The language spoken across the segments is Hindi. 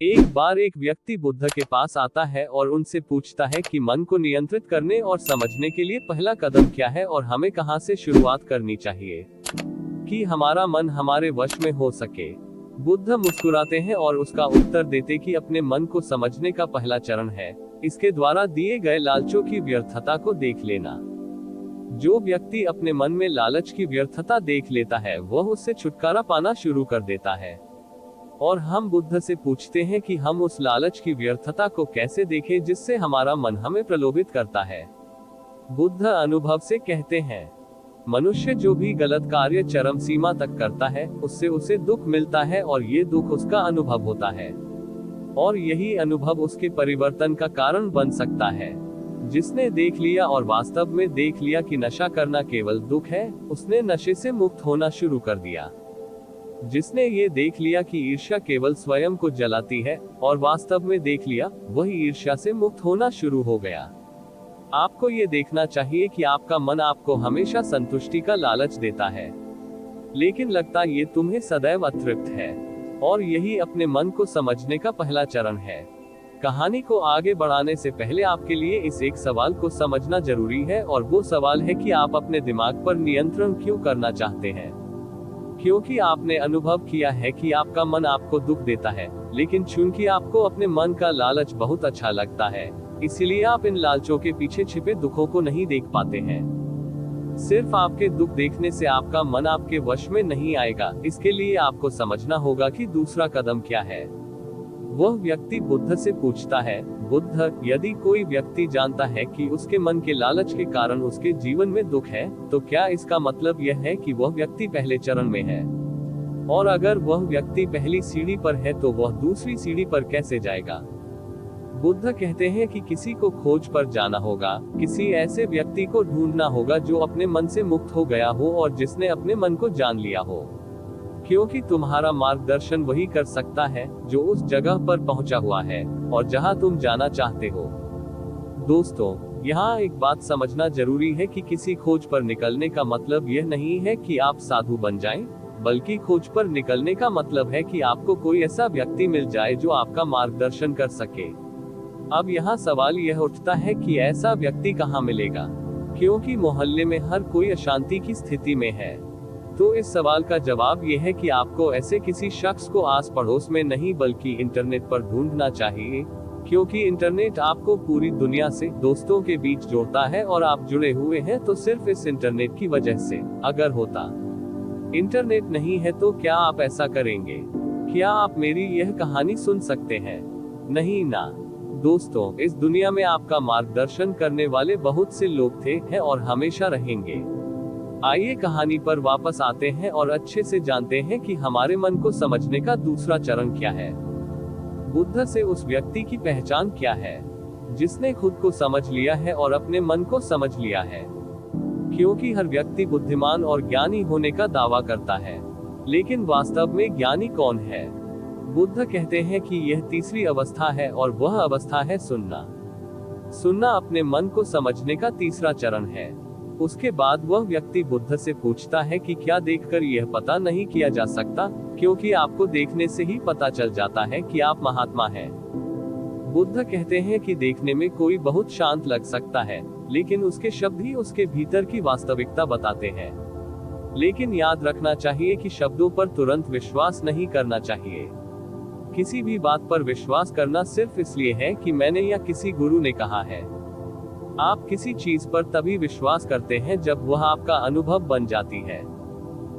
एक बार एक व्यक्ति बुद्ध के पास आता है और उनसे पूछता है कि मन को नियंत्रित करने और समझने के लिए पहला कदम क्या है और हमें कहां से शुरुआत करनी चाहिए कि हमारा मन हमारे वश में हो सके। बुद्ध मुस्कुराते हैं और उसका उत्तर देते कि अपने मन को समझने का पहला चरण है इसके द्वारा दिए गए लालचों की व्यर्थता को देख लेना। जो व्यक्ति अपने मन में लालच की व्यर्थता देख लेता है वह उससे छुटकारा पाना शुरू कर देता है। और हम बुद्ध से पूछते हैं कि हम उस लालच की व्यर्थता को कैसे देखें जिससे हमारा मन हमें प्रलोभित करता है। बुद्ध अनुभव से कहते हैं, मनुष्य जो भी गलत कार्य चरम सीमा तक करता है उससे उसे दुख मिलता है और ये दुख उसका अनुभव होता है और यही अनुभव उसके परिवर्तन का कारण बन सकता है। जिसने देख लिया और वास्तव में देख लिया कि नशा करना केवल दुख है, उसने नशे से मुक्त होना शुरू कर दिया। जिसने ये देख लिया कि ईर्ष्या केवल स्वयं को जलाती है और वास्तव में देख लिया, वही ईर्ष्या से मुक्त होना शुरू हो गया। आपको ये देखना चाहिए कि आपका मन आपको हमेशा संतुष्टि का लालच देता है, लेकिन लगता ये तुम्हें सदैव अतृप्त है और यही अपने मन को समझने का पहला चरण है। कहानी को आगे बढ़ाने से पहले आपके लिए इस एक सवाल को समझना जरूरी है और वो सवाल है कि आप अपने दिमाग पर नियंत्रण क्यों करना चाहते हैं। क्योंकि आपने अनुभव किया है कि आपका मन आपको दुख देता है, लेकिन चूंकि आपको अपने मन का लालच बहुत अच्छा लगता है, इसीलिए आप इन लालचों के पीछे छिपे दुखों को नहीं देख पाते हैं। सिर्फ आपके दुख देखने से आपका मन आपके वश में नहीं आएगा। इसके लिए आपको समझना होगा कि दूसरा कदम क्या है। वह व्यक्ति बुद्ध से पूछता है, बुद्ध, यदि कोई व्यक्ति जानता है कि उसके मन के लालच के कारण उसके जीवन में दुख है, तो क्या इसका मतलब यह है कि वह व्यक्ति पहले चरण में है? और अगर वह व्यक्ति पहली सीढ़ी पर है तो वह दूसरी सीढ़ी पर कैसे जाएगा? बुद्ध कहते हैं कि किसी को खोज पर जाना होगा, किसी ऐसे व्यक्ति को ढूंढना होगा जो अपने मन से मुक्त हो गया हो और जिसने अपने मन को जान लिया हो। क्योंकि तुम्हारा मार्गदर्शन वही कर सकता है जो उस जगह पर पहुंचा हुआ है और जहां तुम जाना चाहते हो। दोस्तों, यहाँ एक बात समझना जरूरी है कि किसी खोज पर निकलने का मतलब यह नहीं है कि आप साधु बन जाएं, बल्कि खोज पर निकलने का मतलब है कि आपको कोई ऐसा व्यक्ति मिल जाए जो आपका मार्गदर्शन कर सके। अब यहाँ सवाल यह उठता है कि ऐसा व्यक्ति कहाँ मिलेगा, क्योंकि मोहल्ले में हर कोई अशांति की स्थिति में है। तो इस सवाल का जवाब यह है कि आपको ऐसे किसी शख्स को आस पड़ोस में नहीं बल्कि इंटरनेट पर ढूंढना चाहिए, क्योंकि इंटरनेट आपको पूरी दुनिया से दोस्तों के बीच जोड़ता है और आप जुड़े हुए हैं तो सिर्फ इस इंटरनेट की वजह से। अगर होता इंटरनेट नहीं है तो क्या आप ऐसा करेंगे? क्या आप मेरी यह कहानी सुन सकते हैं? नहीं ना। दोस्तों, इस दुनिया में आपका मार्गदर्शन करने वाले बहुत से लोग थे, हैं और हमेशा रहेंगे। आइए कहानी पर वापस आते हैं और अच्छे से जानते हैं कि हमारे मन को समझने का दूसरा चरण क्या है। बुद्ध से उस व्यक्ति की पहचान क्या है जिसने खुद को समझ लिया है और अपने मन को समझ लिया है। क्योंकि हर व्यक्ति बुद्धिमान और ज्ञानी होने का दावा करता है, लेकिन वास्तव में ज्ञानी कौन है? बुद्ध कहते हैं कि यह तीसरी अवस्था है और वह अवस्था है सुनना। सुनना अपने मन को समझने का तीसरा चरण है। उसके बाद वह व्यक्ति बुद्ध से पूछता है कि क्या देखकर यह पता नहीं किया जा सकता, क्योंकि आपको देखने से ही पता चल जाता है कि आप महात्मा हैं। बुद्ध कहते हैं कि देखने में कोई बहुत शांत लग सकता है, लेकिन उसके शब्द ही उसके भीतर की वास्तविकता बताते हैं। लेकिन याद रखना चाहिए कि शब्दों पर तुरंत विश्वास नहीं करना चाहिए। किसी भी बात पर विश्वास करना सिर्फ इसलिए है कि मैंने या किसी गुरु ने कहा है। आप किसी चीज पर तभी विश्वास करते हैं जब वह आपका अनुभव बन जाती है।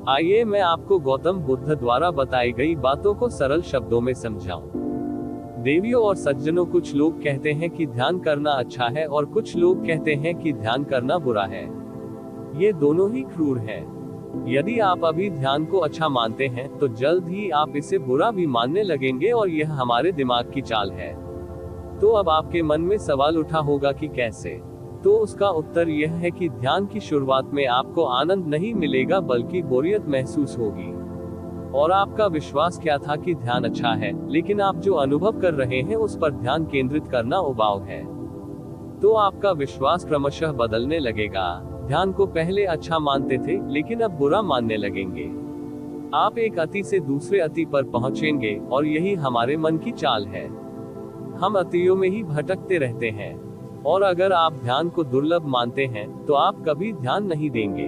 आइए मैं आपको गौतम बुद्ध द्वारा बताई गई बातों को सरल शब्दों में समझाऊं। देवियों और सज्जनों, कुछ लोग कहते हैं कि ध्यान करना अच्छा है और कुछ लोग कहते हैं कि ध्यान करना बुरा है। ये दोनों ही क्रूर हैं। यदि आप अभी ध्यान को अच्छा मानते हैं तो जल्द ही आप इसे बुरा भी मानने लगेंगे और यह हमारे दिमाग की चाल है। तो अब आपके मन में सवाल उठा होगा कि कैसे? तो उसका उत्तर यह है कि ध्यान की शुरुआत में आपको आनंद नहीं मिलेगा बल्कि बोरियत महसूस होगी। और आपका विश्वास क्या था कि ध्यान अच्छा है, लेकिन आप जो अनुभव कर रहे हैं उस पर ध्यान केंद्रित करना उबाऊ है। तो आपका विश्वास क्रमशः बदलने लगेगा। ध्यान को पहले अच्छा मानते थे, लेकिन अब बुरा मानने लगेंगे। आप एक अति से दूसरे अति पर पहुंचेंगे, और यही हमारे मन की चाल है। हम अतियों में ही भटकते रहते हैं, और अगर आप ध्यान को दुर्लभ मानते हैं तो आप कभी ध्यान नहीं देंगे।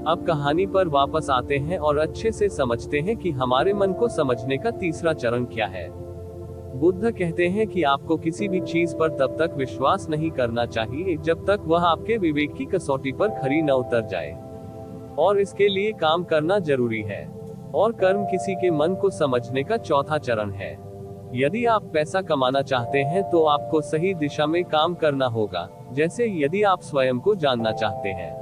अब कहानी पर वापस आते हैं और अच्छे से समझते हैं कि हमारे मन को समझने का तीसरा चरण क्या है। बुद्ध कहते हैं कि आपको किसी भी चीज पर तब तक विश्वास नहीं करना चाहिए जब तक वह आपके विवेक की कसौटी पर खरी न उतर जाए, और इसके लिए काम करना जरूरी है। और कर्म किसी के मन को समझने का चौथा चरण है। यदि आप पैसा कमाना चाहते हैं तो आपको सही दिशा में काम करना होगा, जैसे यदि आप स्वयं को जानना चाहते हैं।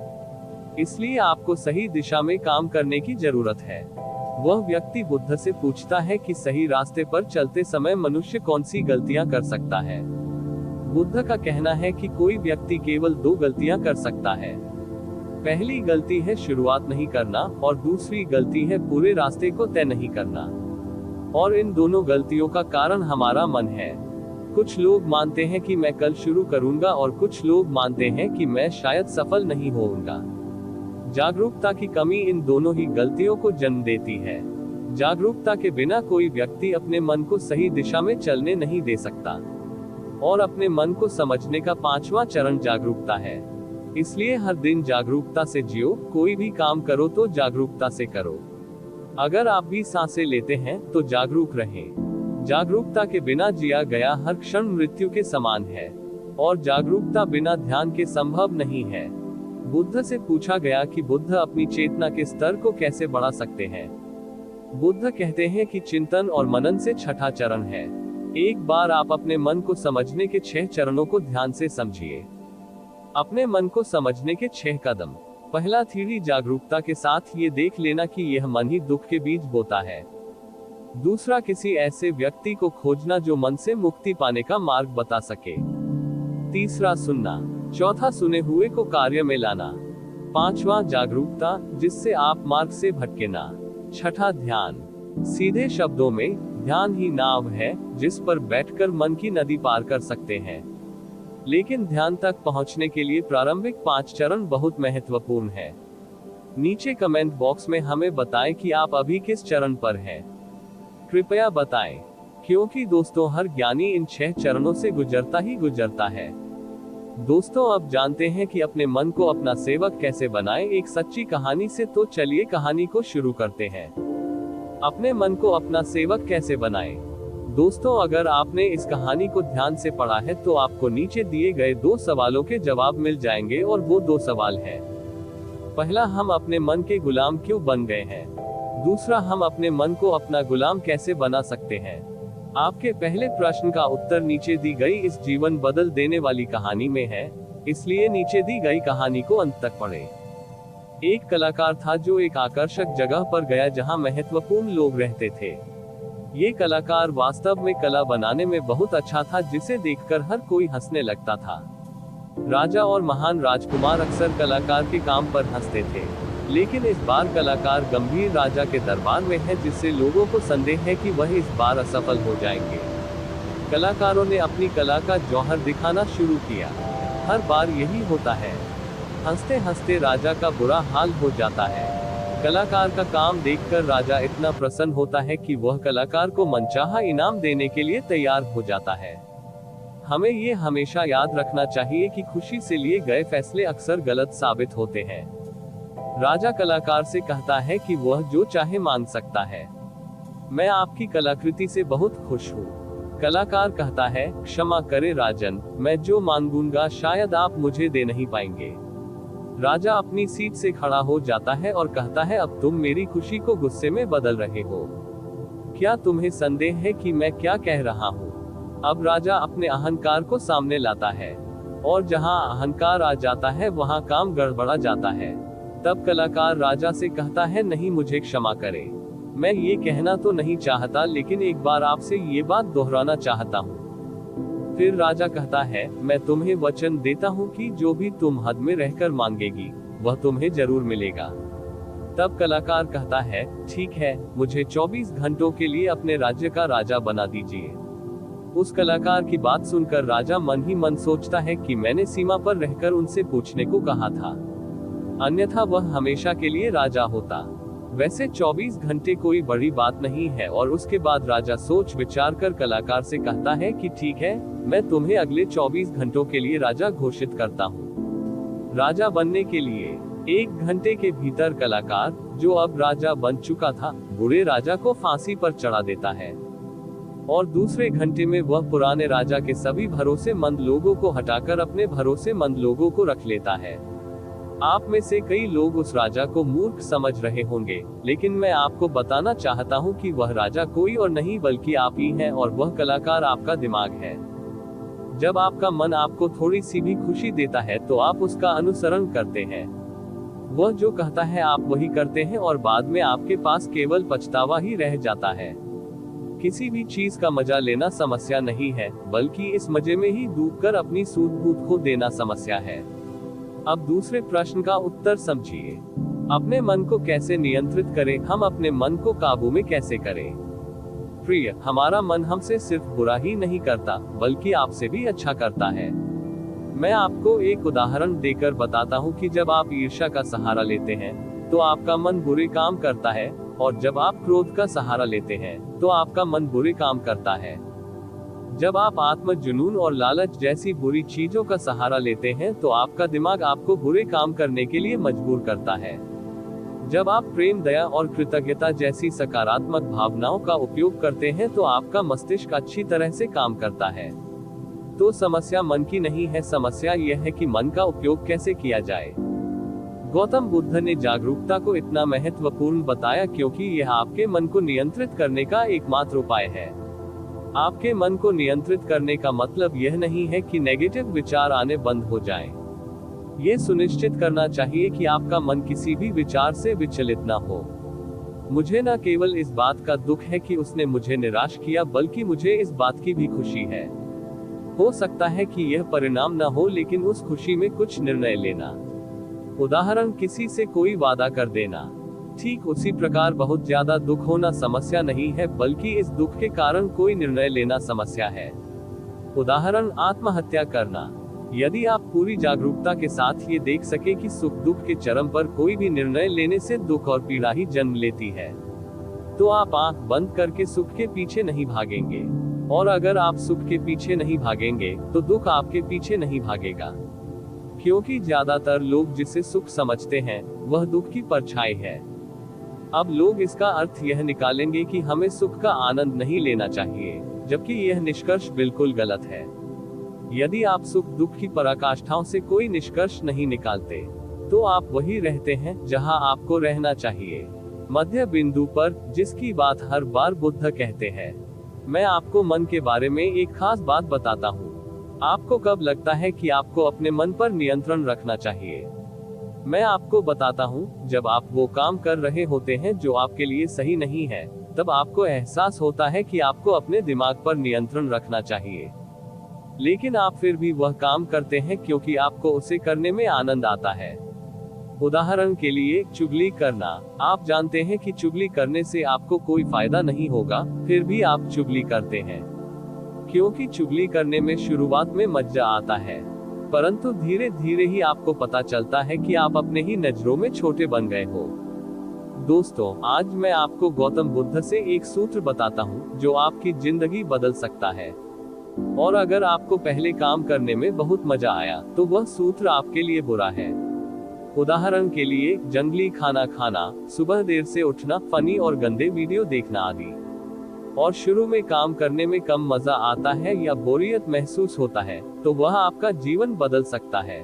इसलिए आपको सही दिशा में काम करने की जरूरत है। वह व्यक्ति बुद्ध से पूछता है कि सही रास्ते पर चलते समय मनुष्य कौन सी गलतियां कर सकता है। बुद्ध का कहना है कि कोई व्यक्ति केवल 2 गलतियां कर सकता है। पहली गलती है शुरुआत नहीं करना, और दूसरी गलती है पूरे रास्ते को तय नहीं करना। और इन दोनों गलतियों का कारण हमारा मन है। कुछ लोग मानते हैं कि मैं कल शुरू करूंगा, और कुछ लोग मानते हैं कि मैं शायद सफल नहीं होऊंगा। जागरूकता की कमी इन दोनों ही गलतियों को जन्म देती है। जागरूकता के बिना कोई व्यक्ति अपने मन को सही दिशा में चलने नहीं दे सकता। और अपने मन को समझने का 5वां चरण जागरूकता है। इसलिए हर दिन जागरूकता से जियो, कोई भी काम करो तो जागरूकता से करो। अगर आप भी सांसें लेते हैं तो जागरूक रहें। जागरूकता के बिना जिया गया हर क्षण मृत्यु के समान है, और जागरूकता बिना ध्यान के संभव नहीं है। बुद्ध से पूछा गया कि बुद्ध अपनी चेतना के स्तर को कैसे बढ़ा सकते हैं। बुद्ध कहते हैं कि चिंतन और मनन से छठा चरण है। एक बार आप अपने मन को समझने के 6 चरणों को ध्यान से समझिए। अपने मन को समझने के 6 कदम। पहला, थीड़ी जागरूकता के साथ ये देख लेना कि यह मन ही दुख के बीज बोता है। दूसरा, किसी ऐसे व्यक्ति को खोजना जो मन से मुक्ति पाने का मार्ग बता सके। तीसरा, सुनना। चौथा, सुने हुए को कार्य में लाना। 5वां, जागरूकता, जिससे आप मार्ग से भटके ना। छठा, ध्यान। सीधे शब्दों में, ध्यान ही नाव है जिस पर बैठकर मन की नदी पार कर सकते हैं। लेकिन ध्यान तक पहुंचने के लिए प्रारंभिक 5 चरण बहुत महत्वपूर्ण है। नीचे कमेंट बॉक्स में हमें बताएं कि आप अभी किस चरण पर हैं। कृपया बताएं, क्योंकि दोस्तों हर ज्ञानी इन 6 चरणों से गुजरता ही गुजरता है। दोस्तों, अब जानते हैं कि अपने मन को अपना सेवक कैसे बनाएं, एक सच्ची कहानी से। तो चलिए कहानी को शुरू करते हैं। अपने मन को अपना सेवक कैसे बनाएं? दोस्तों, अगर आपने इस कहानी को ध्यान से पढ़ा है तो आपको नीचे दिए गए 2 सवालों के जवाब मिल जाएंगे, और वो 2 सवाल हैं। पहला, हम अपने मन के गुलाम क्यों बन गए हैं? दूसरा, हम अपने मन को अपना गुलाम कैसे बना सकते हैं? आपके पहले प्रश्न का उत्तर नीचे दी गई इस जीवन बदल देने वाली कहानी में है, इसलिए नीचे दी गई कहानी को अंत तक पढ़ें। एक कलाकार था जो एक आकर्षक जगह पर गया जहां महत्वपूर्ण लोग रहते थे। ये कलाकार वास्तव में कला बनाने में बहुत अच्छा था, जिसे देखकर हर कोई हंसने लगता था। राजा और महान राजकुमार अक्सर कलाकार के काम पर हंसते थे, लेकिन इस बार कलाकार गंभीर राजा के दरबार में है, जिससे लोगों को संदेह है कि वह इस बार असफल हो जाएंगे। कलाकारों ने अपनी कला का जौहर दिखाना शुरू किया। हर बार यही होता है, हंसते हंसते राजा का बुरा हाल हो जाता है। कलाकार का काम देखकर राजा इतना प्रसन्न होता है कि वह कलाकार को मनचाहा इनाम देने के लिए तैयार हो जाता है। हमें ये हमेशा याद रखना चाहिए कि खुशी से लिए गए फैसले अक्सर गलत साबित होते हैं। राजा कलाकार से कहता है कि वह जो चाहे मांग सकता है। मैं आपकी कलाकृति से बहुत खुश हूँ। कलाकार कहता है, क्षमा करे राजन, मैं जो मांगूंगा शायद आप मुझे दे नहीं पाएंगे। राजा अपनी सीट से खड़ा हो जाता है और कहता है, अब तुम मेरी खुशी को गुस्से में बदल रहे हो। क्या तुम्हें संदेह है कि मैं क्या कह रहा हूँ? अब राजा अपने अहंकार को सामने लाता है, और जहाँ अहंकार आ जाता है वहाँ काम गड़बड़ा जाता है। तब कलाकार राजा से कहता है, नहीं, मुझे क्षमा करें, मैं ये कहना तो नहीं चाहता, लेकिन एक बार आपसे ये बात दोहराना चाहता हूँ। फिर राजा कहता है, मैं तुम्हें वचन देता हूँ कि जो भी तुम हद में रहकर मांगेगी वह तुम्हें जरूर मिलेगा। तब कलाकार कहता है, ठीक है, मुझे 24 घंटों के लिए अपने राज्य का राजा बना दीजिए। उस कलाकार की बात सुनकर राजा मन ही मन सोचता है कि मैंने सीमा पर रहकर उनसे पूछने को कहा था, अन्यथा वह हमेशा के लिए राजा होता। वैसे 24 घंटे कोई बड़ी बात नहीं है और उसके बाद राजा सोच विचार कर कलाकार से कहता है कि ठीक है, मैं तुम्हें अगले 24 घंटों के लिए राजा घोषित करता हूँ। राजा बनने के लिए 1 घंटे के भीतर कलाकार, जो अब राजा बन चुका था, बुरे राजा को फांसी पर चढ़ा देता है और दूसरे घंटे में वह पुराने राजा के सभी भरोसेमंद लोगों को हटाकर अपने भरोसेमंद लोगों को रख लेता है। आप में से कई लोग उस राजा को मूर्ख समझ रहे होंगे, लेकिन मैं आपको बताना चाहता हूं कि वह राजा कोई और नहीं बल्कि आप ही हैं और वह कलाकार आपका दिमाग है। जब आपका मन आपको थोड़ी सी भी खुशी देता है तो आप उसका अनुसरण करते हैं। वह जो कहता है आप वही करते हैं और बाद में आपके पास केवल पछतावा ही रह जाता है। किसी भी चीज का मजा लेना समस्या नहीं है, बल्कि इस मजे में ही डूबकर अपनी सूझबूझ खो देना समस्या है। अब दूसरे प्रश्न का उत्तर समझिए। अपने मन को कैसे नियंत्रित करें? हम अपने मन को काबू में कैसे करें? प्रिय, हमारा मन हमसे सिर्फ बुरा ही नहीं करता, बल्कि आपसे भी अच्छा करता है। मैं आपको एक उदाहरण देकर बताता हूँ कि जब आप ईर्ष्या का सहारा लेते हैं तो आपका मन बुरे काम करता है, और जब आप क्रोध का सहारा लेते हैं तो आपका मन बुरे काम करता है। जब आप आत्म जुनून और लालच जैसी बुरी चीजों का सहारा लेते हैं तो आपका दिमाग आपको बुरे काम करने के लिए मजबूर करता है। जब आप प्रेम, दया और कृतज्ञता जैसी सकारात्मक भावनाओं का उपयोग करते हैं तो आपका मस्तिष्क अच्छी तरह से काम करता है। तो समस्या मन की नहीं है, समस्या यह है कि मन का उपयोग कैसे किया जाए। गौतम बुद्ध ने जागरूकता को इतना महत्वपूर्ण बताया क्योंकि यह आपके मन को नियंत्रित करने का एकमात्र उपाय है। आपके मन को नियंत्रित करने का मतलब यह नहीं है कि नेगेटिव विचार आने बंद हो जाएं। ये सुनिश्चित करना चाहिए कि आपका मन किसी भी विचार से विचलित न हो। मुझे न केवल इस बात का दुख है कि उसने मुझे निराश किया, बल्कि मुझे इस बात की भी खुशी है। हो सकता है कि यह परिणाम न हो, लेकिन उस खुशी में कुछ निर्णय लेना। उदाहरण, किसी से कोई वादा कर देना। ठीक उसी प्रकार बहुत ज्यादा दुख होना समस्या नहीं है, बल्कि इस दुख के कारण कोई निर्णय लेना समस्या है। उदाहरण, आत्महत्या करना। यदि आप पूरी जागरूकता के साथ ये देख सके कि सुख दुख के चरम पर कोई भी निर्णय लेने से दुख और पीड़ा ही जन्म लेती है, तो आप आंख बंद करके सुख के पीछे नहीं भागेंगे। और अगर आप सुख के पीछे नहीं भागेंगे तो दुख आपके पीछे नहीं भागेगा, क्योंकि ज्यादातर लोग जिसे सुख समझते हैं वह दुख की परछाई है। अब लोग इसका अर्थ यह निकालेंगे कि हमें सुख का आनंद नहीं लेना चाहिए, जबकि यह निष्कर्ष बिल्कुल गलत है। यदि आप सुख दुख की पराकाष्ठाओं से कोई निष्कर्ष नहीं निकालते, तो आप वही रहते हैं जहां आपको रहना चाहिए, मध्य बिंदु पर, जिसकी बात हर बार बुद्ध कहते हैं। मैं आपको मन के बारे में एक खास बात बताता हूँ। आपको कब लगता है कि आपको अपने मन पर नियंत्रण रखना चाहिए? मैं आपको बताता हूँ, जब आप वो काम कर रहे होते हैं जो आपके लिए सही नहीं है, तब आपको एहसास होता है कि आपको अपने दिमाग पर नियंत्रण रखना चाहिए, लेकिन आप फिर भी वह काम करते हैं क्योंकि आपको उसे करने में आनंद आता है। उदाहरण के लिए, चुगली करना। आप जानते हैं कि चुगली करने से आपको कोई फायदा नहीं होगा, फिर भी आप चुगली करते हैं, क्योंकि चुगली करने में शुरुआत में मजा आता है, परंतु धीरे धीरे ही आपको पता चलता है कि आप अपने ही नजरों में छोटे बन गए हो। दोस्तों, आज मैं आपको गौतम बुद्ध से एक सूत्र बताता हूँ जो आपकी जिंदगी बदल सकता है। और अगर आपको पहले काम करने में बहुत मजा आया तो वह सूत्र आपके लिए बुरा है। उदाहरण के लिए, जंगली खाना खाना, सुबह देर से उठना, फनी और गंदे वीडियो देखना आदि। और शुरू में काम करने में कम मजा आता है या बोरियत महसूस होता है, तो वह आपका जीवन बदल सकता है।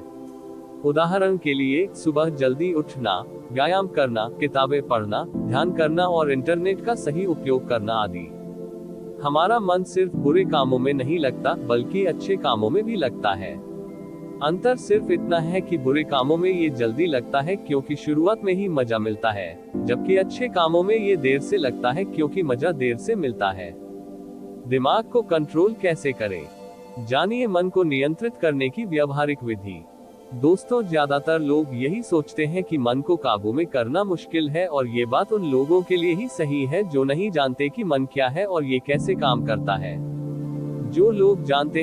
उदाहरण के लिए, सुबह जल्दी उठना, व्यायाम करना, किताबें पढ़ना, ध्यान करना और इंटरनेट का सही उपयोग करना आदि। हमारा मन सिर्फ बुरे कामों में नहीं लगता, बल्कि अच्छे कामों में भी लगता है। अंतर सिर्फ इतना है कि बुरे कामों में ये जल्दी लगता है क्योंकि शुरुआत में ही मजा मिलता है, जबकि अच्छे कामों में ये देर से लगता है क्योंकि मजा देर से मिलता है। दिमाग को कंट्रोल कैसे करें? जानिए मन को नियंत्रित करने की व्यावहारिक विधि। दोस्तों, ज्यादातर लोग यही सोचते हैं कि मन को काबू में करना मुश्किल है, और ये बात उन लोगों के लिए ही सही है जो नहीं जानते कि मन क्या है और ये कैसे काम करता है। जो लोग जानते हैं